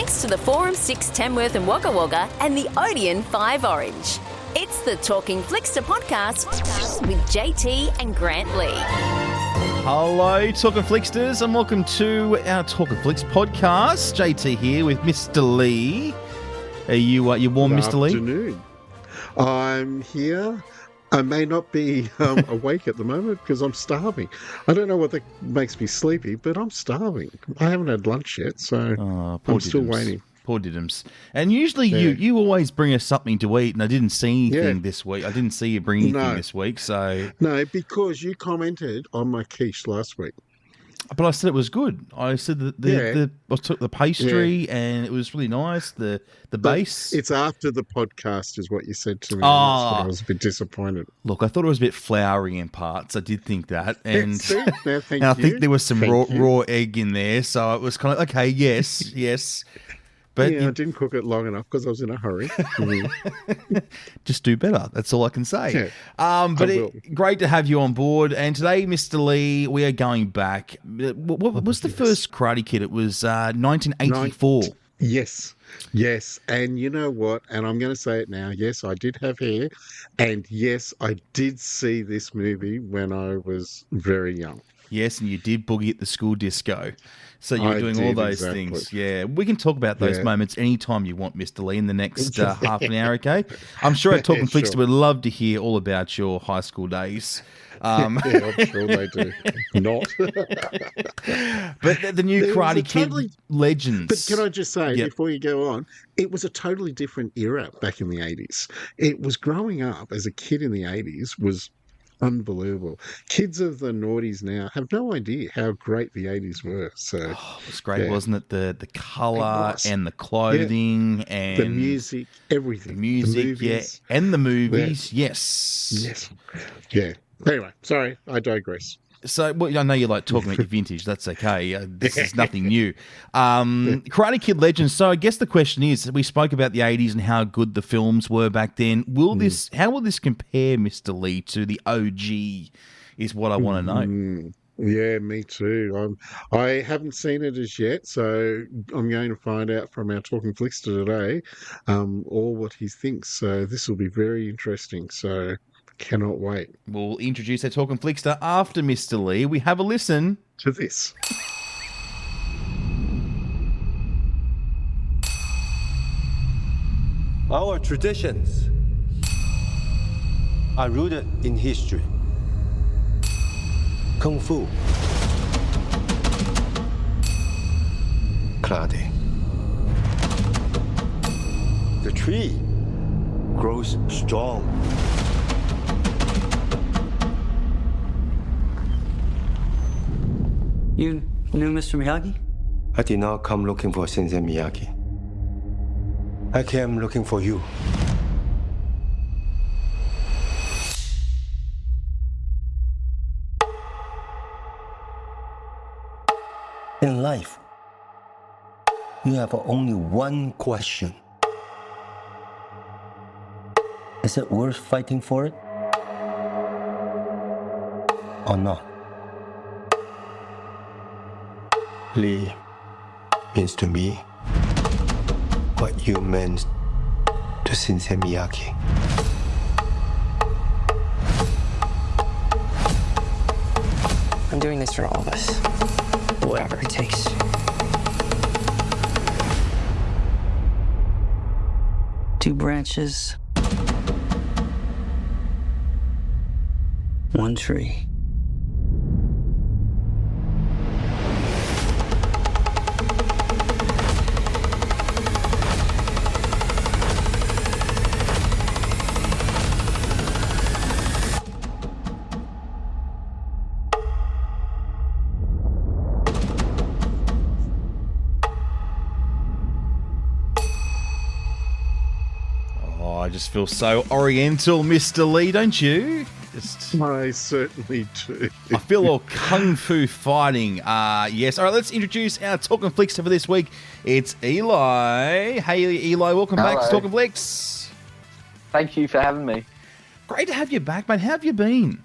thanks to the Forum 6 Tamworth and Wagga Wagga and the Odeon 5 Orange. It's the Talking Flickster podcast with JT and Grant Lee. Hello, Talkin' Flicksters, and welcome to our Talkin' Flicks podcast. JT here with Mr. Lee. Are you warm, Mr. Lee? Good afternoon. I'm here. I may not be awake at the moment because I'm starving. I don't know what that makes me sleepy, but I'm starving. I haven't had lunch yet, so I'm still waiting. Poor diddums. And usually you always bring us something to eat, and I didn't see anything this week. I didn't see you bring anything this week, so... No, because you commented on my quiche last week. But I said it was good. I said that I took the pastry and it was really nice. The base. It's after the podcast is what you said to me. Oh, I was a bit disappointed. Look, I thought it was a bit floury in parts. I did think that. And, and I think there was some raw egg in there. So it was kind of, okay, yes. But I didn't cook it long enough because I was in a hurry. Just do better. That's all I can say. Yeah, great to have you on board. And today, Mr. Lee, we are going back. What was the first Karate Kid? It was 1984. Yes. And you know what? And I'm going to say it now. Yes, I did have hair. And yes, I did see this movie when I was very young. Yes, and you did boogie at the school disco. So you're doing all those things. Yeah, we can talk about those moments anytime you want, Mr. Lee, in the next half an hour, okay? I'm sure at Talking Flickster would love to hear all about your high school days. I'm sure they do. Not. But the new Karate Kid Legends. But can I just say, before you go on, it was a totally different era back in the 80s. It was growing up as a kid in the 80s was unbelievable. Kids of the noughties now have no idea how great the 80s were. So it was great, wasn't it? The colour and the clothing and the music, everything. The music, and the movies. Yes. Yeah. Anyway, sorry, I digress. So, I know you like talking about your vintage. That's okay. This is nothing new. Karate Kid Legends. So, I guess the question is: we spoke about the '80s and how good the films were back then. How will this compare, Mr. Lee, to the OG? Is what I want to know. Yeah, me too. I haven't seen it as yet, so I'm going to find out from our Talking Flickster today, all what he thinks. So this will be very interesting. So. Cannot wait. We'll introduce our Talking Flickster after Mr. Lee. We have a listen to this. Our traditions are rooted in history. Kung Fu, karate. The tree grows strong. You knew Mr. Miyagi? I did not come looking for Sensei Miyagi. I came looking for you. In life, you have only one question. Is it worth fighting for it? Or not? Lee means to me what you meant to Sensei Miyagi. I'm doing this for all of us. Whatever it takes. Two branches. One tree. I just feel so oriental, Mr. Lee, don't you? I certainly do. I feel all kung fu fighting. Yes. All right, let's introduce our Talking Flickster for this week. It's Eli. Hey, Eli, welcome back to Talking Flicks. Thank you for having me. Great to have you back, mate. How have you been?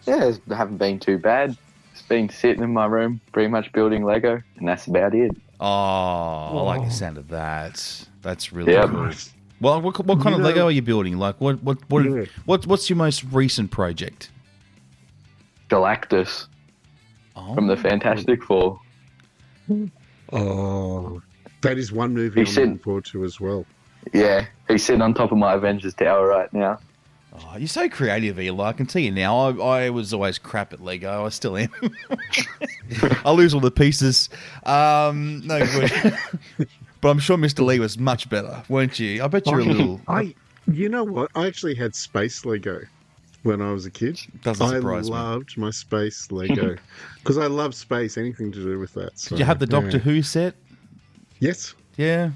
Yeah, I haven't been too bad. It's been sitting in my room, pretty much building Lego, and that's about it. Oh, I like the sound of that. That's really cool. Well, what kind of Lego are you building? Like, what's your most recent project? Galactus from the Fantastic Four. Oh, that is one movie I'm looking forward to as well. Yeah, he's sitting on top of my Avengers Tower right now. Oh, you're so creative, Eli. I can tell you now. I was always crap at Lego. I still am. I lose all the pieces. No good. But I'm sure Mr. Lee was much better, weren't you? I bet you're a little... You know what? I actually had space Lego when I was a kid. Doesn't surprise me. I loved my space Lego because I love space, anything to do with that. So, did you have the Doctor Who set? Yes. Yeah.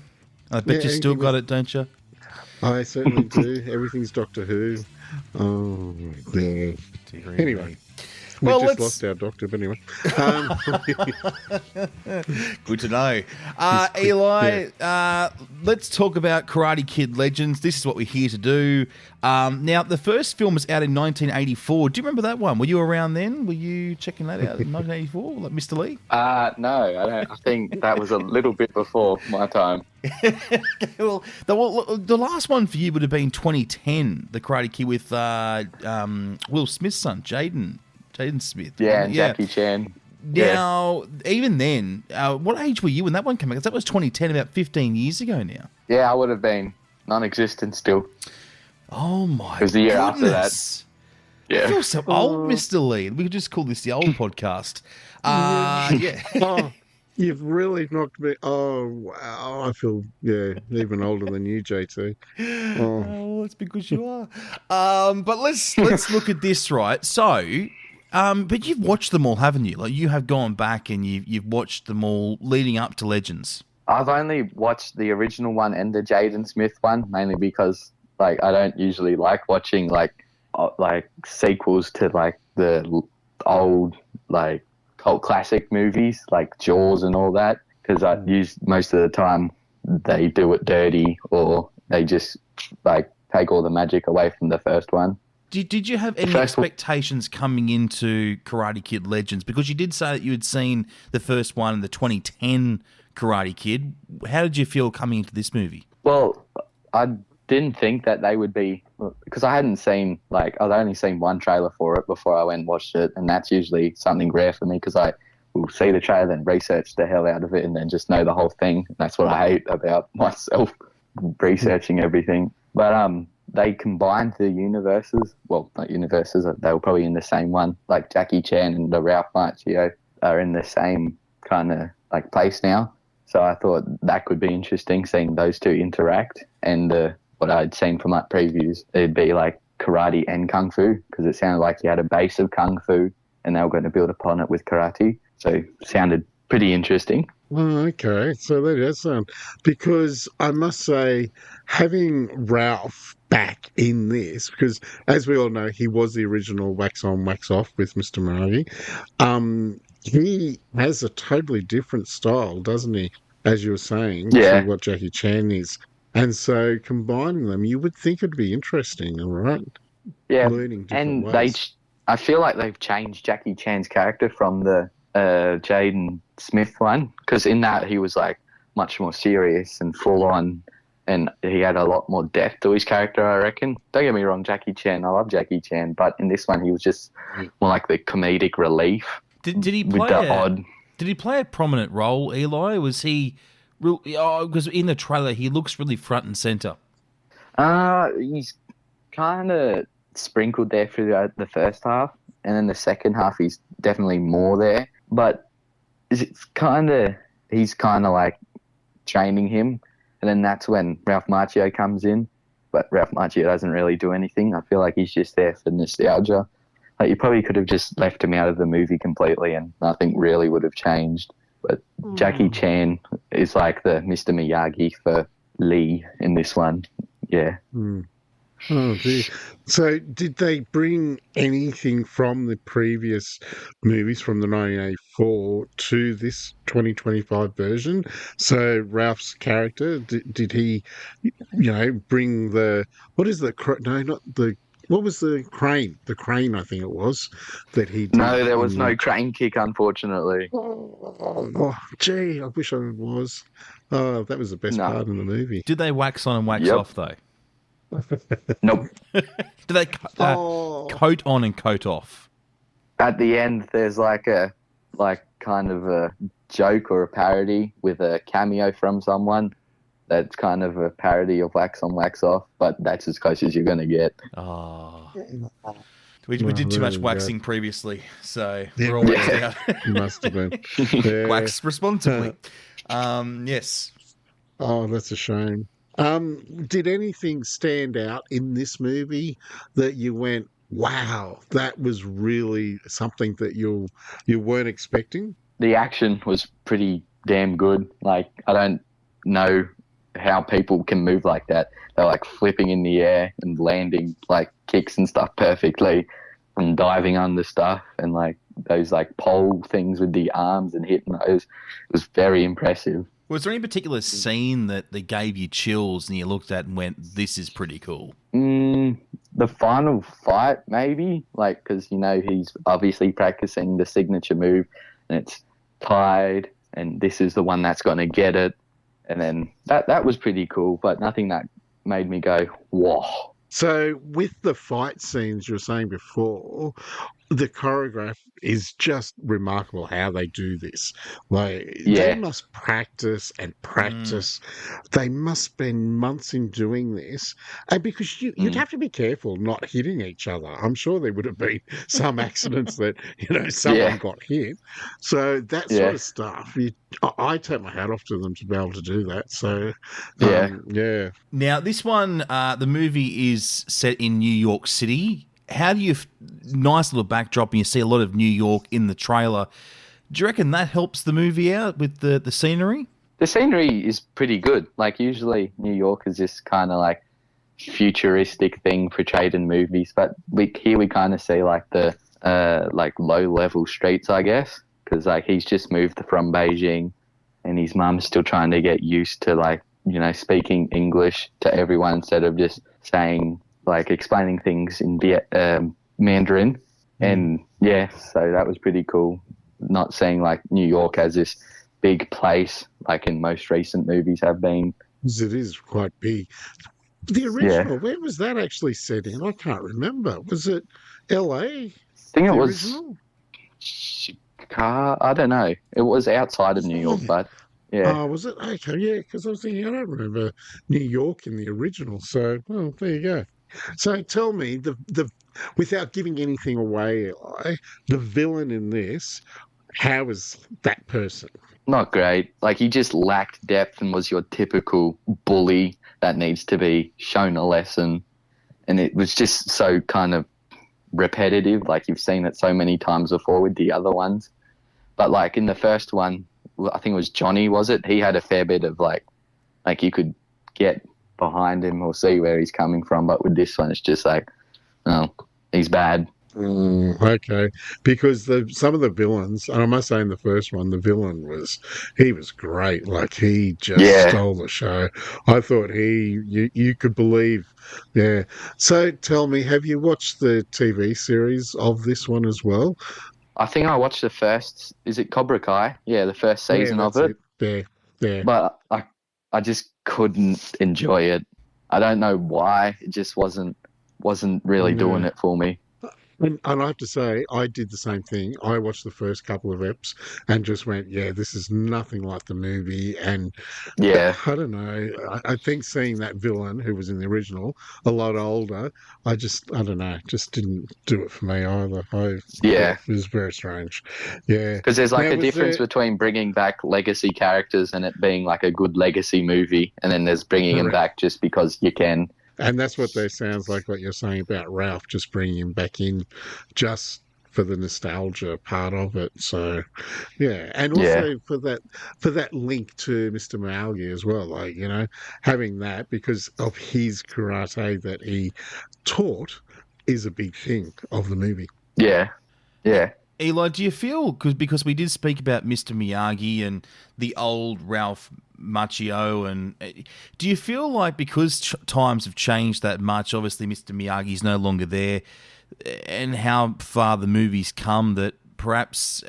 I bet you still got it, don't you? I certainly do. Everything's Doctor Who. Oh, yeah. Anyway. We just lost our doctor, but anyway. Good to know. Eli, let's talk about Karate Kid Legends. This is what we're here to do. Now, the first film was out in 1984. Do you remember that one? Were you around then? Were you checking that out in 1984, like Mr. Lee? No, I don't. I think that was a little bit before my time. Well, the last one for you would have been 2010, The Karate Kid with Will Smith's son, Jaden Smith. Yeah, and Jackie Chan. Now, even then, what age were you when that one came out? Because that was 2010, about 15 years ago now. Yeah, I would have been non-existent still. Oh, my goodness. It was the year after that. Yeah. I feel so old, Mr. Lee. We could just call this the old podcast. Yeah. Oh, you've really knocked me. Oh, wow. I feel, even older than you, JT. Oh, well, that's because you are. But let's look at this, right? So... but you've watched them all, haven't you? Like, you have gone back and you've watched them all leading up to Legends. I've only watched the original one and the Jaden Smith one, mainly because I don't usually like watching sequels to the old cult classic movies like Jaws and all that, because I use most of the time they do it dirty or they just take all the magic away from the first one. Did you have any expectations coming into Karate Kid Legends? Because you did say that you had seen the first one, the 2010 Karate Kid. How did you feel coming into this movie? Well, I didn't think that they would be, because I hadn't seen, I'd only seen one trailer for it before I went and watched it, and that's usually something rare for me because I will see the trailer and research the hell out of it and then just know the whole thing. That's what I hate about myself, researching everything. But they combined the universes. Well, not universes. They were probably in the same one. Like Jackie Chan and the Ralph Macchio are in the same kind of place now. So I thought that could be interesting, seeing those two interact. And what I'd seen from previews, it'd be karate and kung fu, because it sounded like you had a base of kung fu and they were going to build upon it with karate. So it sounded pretty interesting. Oh, okay, so that does sound... Because I must say, having Ralph back in this, because as we all know, he was the original wax on, wax off with Mr. Miyagi. He has a totally different style, doesn't he? As you were saying, to what Jackie Chan is. And so combining them, you would think it'd be interesting, all right? Yeah, learning different ways. I feel like they've changed Jackie Chan's character from the Jaden Smith one, because in that he was much more serious and full on, and he had a lot more depth to his character, I reckon. Don't get me wrong, Jackie Chan, I love Jackie Chan, but in this one he was just more like the comedic relief. Did he play a prominent role, Eli? Was he real? Because in the trailer he looks really front and center. He's kind of sprinkled there throughout the first half, and then the second half he's definitely more there. But he's kind of training him, and then that's when Ralph Macchio comes in. But Ralph Macchio doesn't really do anything. I feel like he's just there for nostalgia. You probably could have just left him out of the movie completely and nothing really would have changed. But Jackie Chan is like the Mr. Miyagi for Lee in this one. Yeah. Oh, dear. So did they bring anything from the previous movies from the 1984 to this 2025 version? So Ralph's character, did he, bring the, what is the, no, not the, what was the crane? The crane, I think it was, that he did. No, there was no crane kick, unfortunately. Oh, gee, I wish I was. Oh, that was the best No. part in the movie. Did they wax on and wax Yep. off, though? Nope. Do they Oh. coat on and coat off? At the end, there's like kind of a joke or a parody with a cameo from someone. That's kind of a parody of wax on, wax off, but that's as close as you're going to get. Oh. We did too much waxing previously, so Yeah. we're all waxed out. Must have been. Yeah. Wax responsibly. Yes. Oh, that's a shame. Did anything stand out in this movie that you went, wow, that was really something that you weren't expecting? The action was pretty damn good. Like, I don't know how people can move like that. They're like flipping in the air and landing like kicks and stuff perfectly and diving under stuff and like those like pole things with the arms and hitting those. It was very impressive. Was there any particular scene that gave you chills and you looked at and went, this is pretty cool? The final fight, maybe, like, because, you know, he's obviously practicing the signature move and it's tied and this is the one that's going to get it. And then that was pretty cool, but nothing that made me go, whoa. So with the fight scenes you were saying before, the choreograph is just remarkable how they do this. Like they must practice and practice. They must spend months in doing this. And because you'd have to be careful not hitting each other. I'm sure there would have been some accidents that, someone got hit. So that sort of stuff, I take my hat off to them to be able to do that. So, yeah. Now, this one, the movie is set in New York City. How do you, nice little backdrop, and you see a lot of New York in the trailer. Do you reckon that helps the movie out with the scenery? The scenery is pretty good. Like, usually New York is this kind of like futuristic thing portrayed in movies, but here we kind of see like the like low level streets, I guess, because like he's just moved from Beijing and his mum's still trying to get used to like, speaking English to everyone instead of just saying, like, explaining things in Mandarin. And so that was pretty cool. Not seeing like New York as this big place like in most recent movies have been. It is quite big. The original, where was that actually set in? I can't remember. Was it LA? I think it was original? Chicago. I don't know. It was outside of New York, but yeah. Oh, was it? Okay, yeah, because I was thinking, I don't remember New York in the original. So, well, there you go. So tell me, the without giving anything away, Eli, the villain in this, how is that person? Not great. Like, he just lacked depth and was your typical bully that needs to be shown a lesson. And it was just so kind of repetitive. Like, you've seen it so many times before with the other ones. But, like, in the first one, I think it was Johnny, was it? He had a fair bit of, like you could get behind him or see where he's coming from. But with this one, it's just like, oh, he's bad. Okay, because some of the villains, and I must say in the first one, the villain was great. Like, he just stole the show. I thought you could believe. Yeah. So tell me, have you watched the TV series of this one as well? I think I watched the first, is it Cobra Kai? Yeah, the first season of it. Yeah. But I just couldn't enjoy it. I don't know why. It just wasn't really doing it for me. And I have to say, I did the same thing. I watched the first couple of eps and just went, this is nothing like the movie. And I don't know. I think seeing that villain who was in the original a lot older, I don't know, just didn't do it for me either. It was very strange. Yeah. Because there's like a difference between bringing back legacy characters and it being like a good legacy movie, and then there's bringing them back just because you can. And that's what that sounds like, what you're saying about Ralph, just bringing him back in just for the nostalgia part of it. So, yeah. And also for that link to Mr. Miyagi as well, like, having that because of his karate that he taught is a big thing of the movie. Yeah. Yeah. Eli, do you feel, because we did speak about Mr. Miyagi and the old Ralph Macchio, and do you feel like because times have changed that much, obviously Mr. Miyagi's no longer there, and how far the movie's come, that perhaps,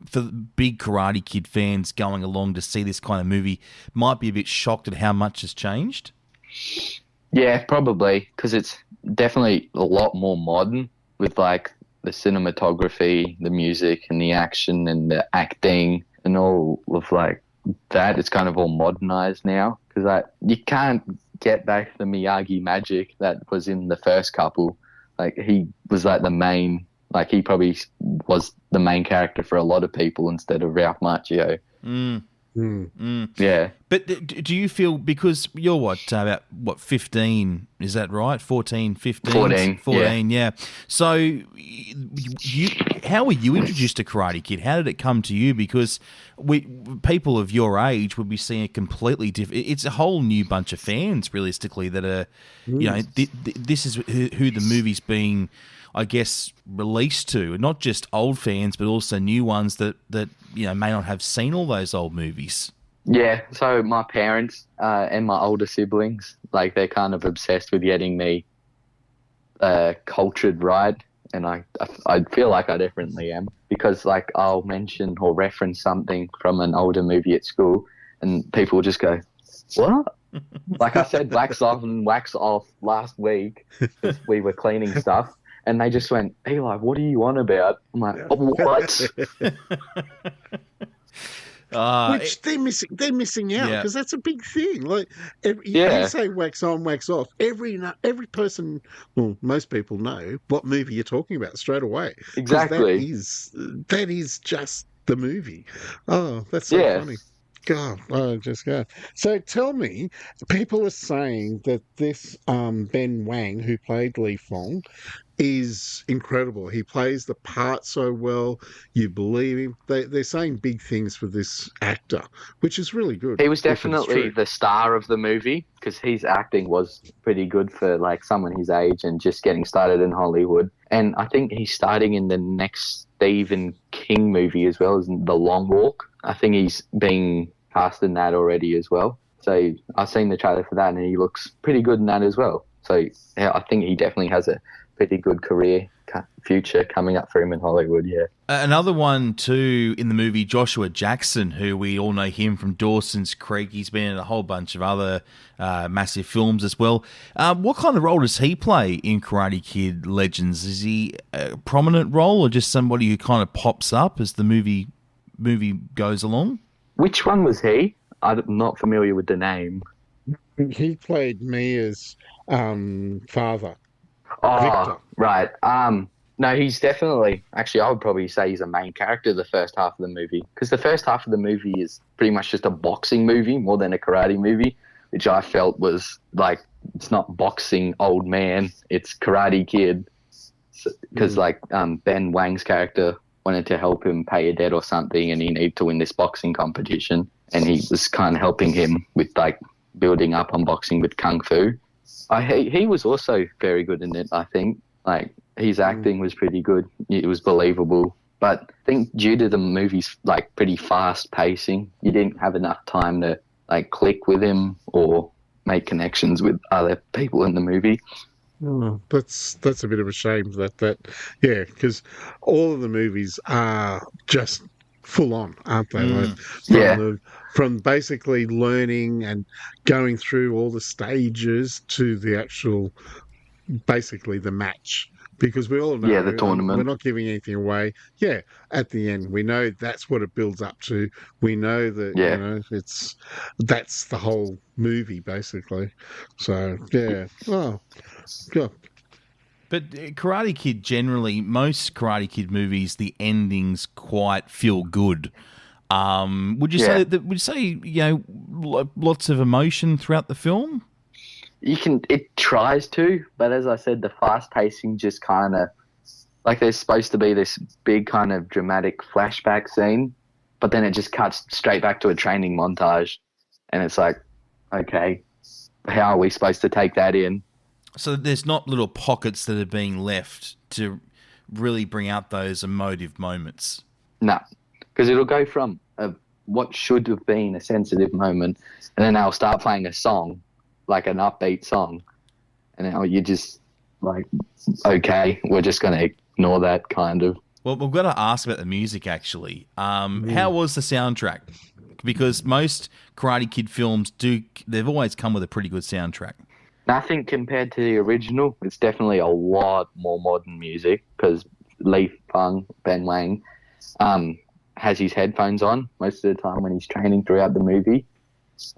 for big Karate Kid fans going along to see this kind of movie might be a bit shocked at how much has changed? Yeah, probably, because it's definitely a lot more modern with like the cinematography, the music, and the action and the acting and all of like that. It's kind of all modernized now because you can't get back the Miyagi magic that was in the first couple. Like he was like the main, like he probably was the main character for a lot of people instead of Ralph Macchio. Yeah. But do you feel, because you're about 15, is that right? 14, 15? 14, yeah. So how were you introduced to Karate Kid? How did it come to you? Because people of your age would be seeing a completely different, it's a whole new bunch of fans realistically that are, this is who the movie's being, I guess, released to, and not just old fans, but also new ones that may not have seen all those old movies. Yeah, so my parents and my older siblings, like they're kind of obsessed with getting me cultured right, and I feel like I definitely am, because like I'll mention or reference something from an older movie at school, and people will just go, "What?" Like I said, wax on and wax off last week because we were cleaning stuff. And they just went, Eli, what are you on about? I'm like, what? Which they're missing out, because that's a big thing. Like, you say wax on, wax off. Every person, well, most people know what movie you're talking about straight away. Exactly. That is just the movie. Oh, that's so funny. God, just go. So tell me, people are saying that this Ben Wang, who played Li Fong, is incredible. He plays the part so well. You believe him. They're saying big things for this actor, which is really good. He was definitely the star of the movie because his acting was pretty good for like someone his age and just getting started in Hollywood. And I think he's starting in the next Stephen King movie as well, as The Long Walk. I think he's being cast in that already as well. So I've seen the trailer for that and he looks pretty good in that as well. So yeah, I think he definitely has a pretty good career future coming up for him in Hollywood, yeah. Another one too in the movie, Joshua Jackson, who we all know him from Dawson's Creek. He's been in a whole bunch of other massive films as well. What kind of role does he play in Karate Kid Legends? Is he a prominent role or just somebody who kind of pops up as the movie goes along? Which one was he? I'm not familiar with the name. He played Mia's father. Oh, Victor. Right. No, he's definitely, actually, I would probably say he's a main character the first half of the movie, because the first half of the movie is pretty much just a boxing movie more than a karate movie, which I felt was like, it's not boxing old man, it's Karate Kid, because Ben Wang's character wanted to help him pay a debt or something, and he needed to win this boxing competition, and he was kind of helping him with like building up on boxing with kung fu. He was also very good in it, I think. Like, his acting was pretty good. It was believable. But I think due to the movie's, like, pretty fast pacing, you didn't have enough time to, like, click with him or make connections with other people in the movie. Oh, that's a bit of a shame because all of the movies are just full on, aren't they? Like, from basically learning and going through all the stages to the actual, basically the match. Because we all know, the tournament. We're not giving anything away. Yeah, at the end, we know that's what it builds up to. We know that that's the whole movie basically. So yeah, oh, yeah. But Karate Kid generally, most Karate Kid movies, the endings quite feel good. Would you say lots of emotion throughout the film? It tries to, but as I said, the fast pacing just kind of, like, there's supposed to be this big kind of dramatic flashback scene, but then it just cuts straight back to a training montage, and it's like, okay, how are we supposed to take that in? So there's not little pockets that are being left to really bring out those emotive moments. No, because it'll go from what should have been a sensitive moment, and then they'll start playing a song, like an upbeat song, and now you're just like, okay, we're just going to ignore that kind of. Well, we've got to ask about the music, actually. How was the soundtrack? Because most Karate Kid films they've always come with a pretty good soundtrack. Nothing compared to the original. It's definitely a lot more modern music because Lee Fung, Ben Wang, has his headphones on most of the time when he's training throughout the movie.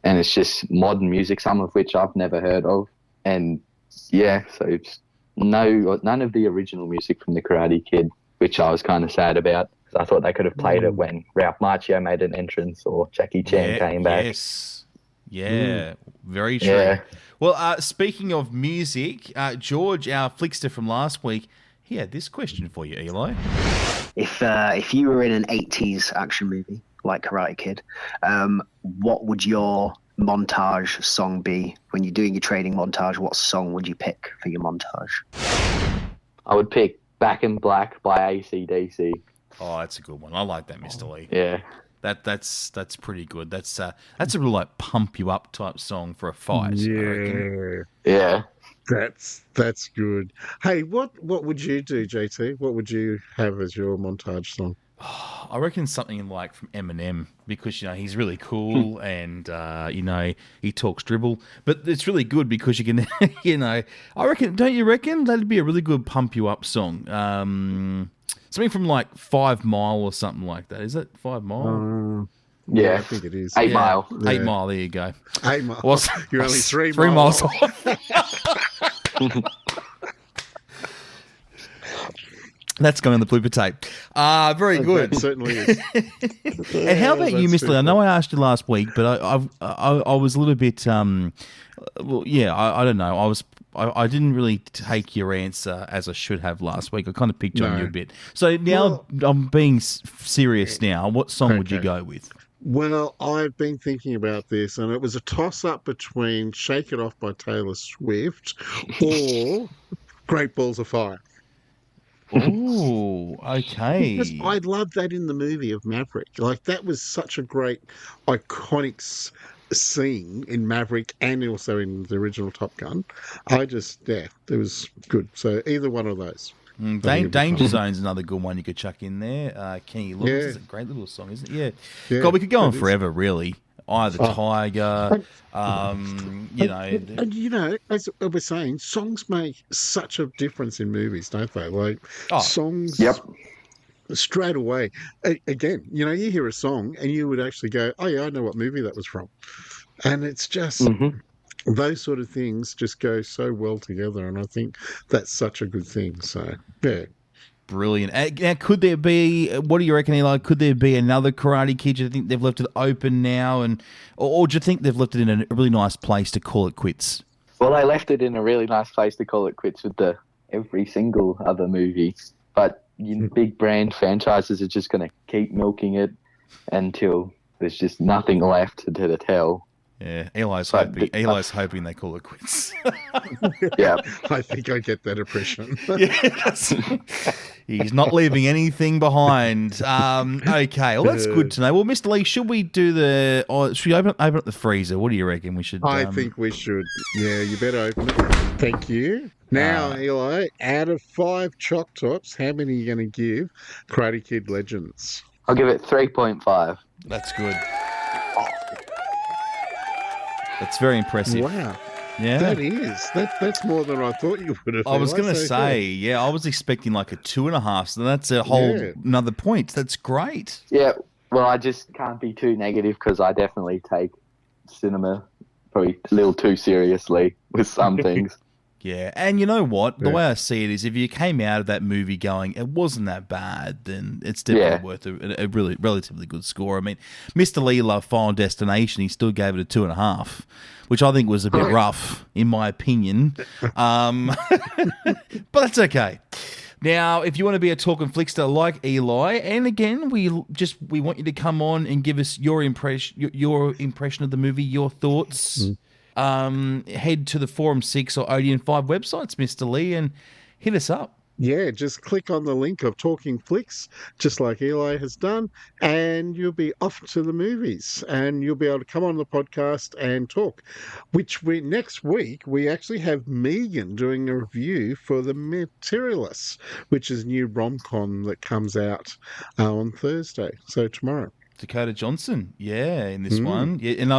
And it's just modern music, some of which I've never heard of. And yeah, so it's none of the original music from the Karate Kid, which I was kind of sad about. Because I thought they could have played it when Ralph Macchio made an entrance or Jackie Chan came back. Yes. Yeah, very true. Yeah. Well, speaking of music, George, our Flickster from last week, he had this question for you, Eli. If you were in an 80s action movie like Karate Kid, what would your montage song be? When you're doing your training montage, what song would you pick for your montage? I would pick Back in Black by AC/DC. Oh, that's a good one. I like that, Mr. Lee. Yeah. That's pretty good. That's a real like pump you up type song for a fight. I reckon. Yeah. That's good. Hey, what would you do, JT? What would you have as your montage song? I reckon something like from Eminem because he's really cool and he talks dribble, but it's really good because you can I reckon. Don't you reckon that'd be a really good pump you up song? Something from like 5 Mile or something like that. Is it 5 Mile? Yeah, I think it is. 8 Mile. Yeah. 8 Mile. There you go. 8 Mile. Well, You're only 3 miles off. That's going on the blooper tape. Very good. That certainly is. And how about you, Mr. Lee? I know I asked you last week, but I was a little bit. I don't know. I didn't really take your answer as I should have last week. I kind of picked on you a bit. So now I'm being serious now. What song would you go with? Well, I've been thinking about this, and it was a toss-up between Shake It Off by Taylor Swift or Great Balls of Fire. Oh, okay. Because I love that in the movie of Maverick. Like, that was such a great, iconic scene in Maverick and also in the original Top Gun. It was good. So either one of those. Danger Zone's another good one you could chuck in there. Kenny Loggins is a great little song, isn't it? Yeah. God, we could go on forever, really. Eye of the Tiger, And as we're saying, songs make such a difference in movies, don't they? Like, songs... Yep. Straight away. Again, you hear a song and you would actually go, oh, yeah, I know what movie that was from. And it's just... Those sort of things just go so well together, and I think that's such a good thing. So, yeah. Brilliant. Now, could there be, what do you reckon, Eli, could there be another Karate Kid? Do you think they've left it open now, or do you think they've left it in a really nice place to call it quits? Well, they left it in a really nice place to call it quits with every single other movie. But big brand franchises are just going to keep milking it until there's just nothing left to tell. Yeah, Eli's hoping they call it quits. Yeah. I think I get that impression. Yes. He's not leaving anything behind. Okay, well, that's good to know. Well, Mr. Lee, should we should we open up the freezer? What do you reckon we should? I think we should. Yeah, you better open it. Thank you. Now, Eli, out of 5 Choc Tops, how many are you going to give Karate Kid Legends? I'll give it 3.5. That's good. That's very impressive. Wow. Yeah. That is. That's more than I thought you would have. I was going to say, I was expecting like a 2.5, so that's a whole another point. That's great. Yeah, well, I just can't be too negative because I definitely take cinema probably a little too seriously with some things. Yeah, and you know what? The way I see it is if you came out of that movie going, it wasn't that bad, then it's definitely worth a really relatively good score. I mean, Mr. Lee loved Final Destination. He still gave it a 2.5, which I think was a bit rough, in my opinion. But that's okay. Now, if you want to be a Talkin' Flickster like Eli, and again, we want you to come on and give us your impression of the movie, your thoughts. Head to the Forum 6 or Odeon 5 websites, Mr. Lee, and hit us up. yeah, just click on the link of Talking Flicks, just like Eli has done, and you'll be off to the movies, and you'll be able to come on the podcast and talk. Next week we actually have Megan doing a review for The Materialists, which is a new rom-com that comes out on Thursday, so tomorrow. Dakota Johnson, in this one, and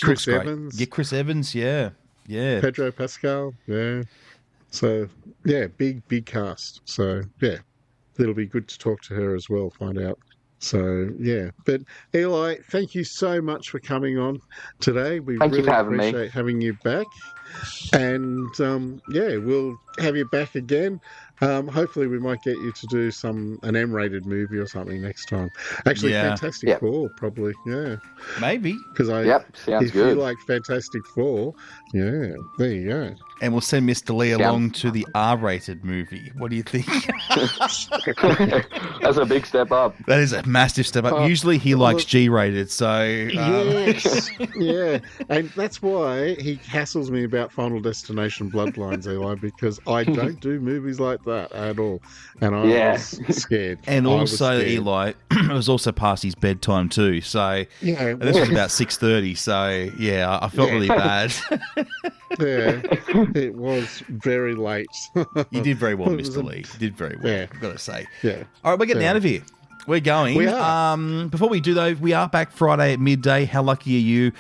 Chris Evans, Chris Evans, yeah. Pedro Pascal, yeah. So, yeah, big cast. So, yeah, it'll be good to talk to her as well, find out. So, yeah. But, Eli, thank you so much for coming on today. We Thank you really for having me. appreciate having you back. And, we'll have you back again. Hopefully we might get you to do an M-rated movie or something next time. Actually, Fantastic Four, probably, yeah. Maybe. Because sounds if good. you like Fantastic Four, there you go. And we'll send Mr. Lee along to the R-rated movie. What do you think? That's a big step up. That is a massive step up. Usually he likes G-rated, so... Yes, yeah. And that's why he hassles me about Final Destination Bloodlines, Eli, because I don't do movies like that at all. And I was scared. And also, Eli, it was also past his bedtime too, so... Yeah, this was about 6:30, so, yeah, I felt really bad. Yeah, it was very late. You did very well, Mr. Lee. You did very well, I've got to say. Yeah. All right, we're getting out of here. We're going. We are. Before we do, though, we are back Friday at midday. How lucky are you?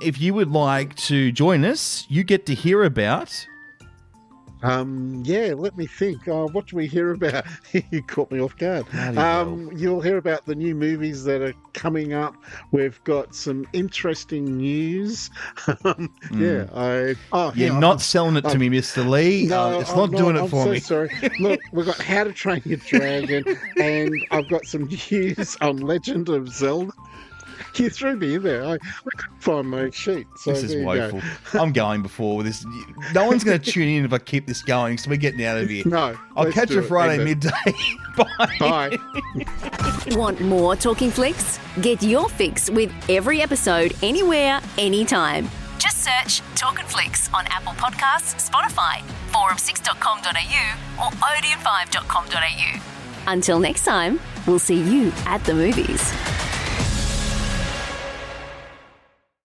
If you would like to join us, you get to hear about... let me think. What do we hear about? You caught me off guard. You'll hear about the new movies that are coming up. We've got some interesting news. You're not selling it to me, Mr. Lee. No, it's not doing it for me. I'm so sorry. Look, we've got How to Train Your Dragon, and I've got some news on Legend of Zelda. You threw me in there. I couldn't find my sheet. So this is woeful. I'm going before this. No one's going to tune in if I keep this going, so we're getting out of here. No. I'll catch you Friday midday. Bye. Bye. Want more Talking Flicks? Get your fix with every episode anywhere, anytime. Just search Talkin' Flicks on Apple Podcasts, Spotify, forum6.com.au or odeon5.com.au. Until next time, we'll see you at the movies.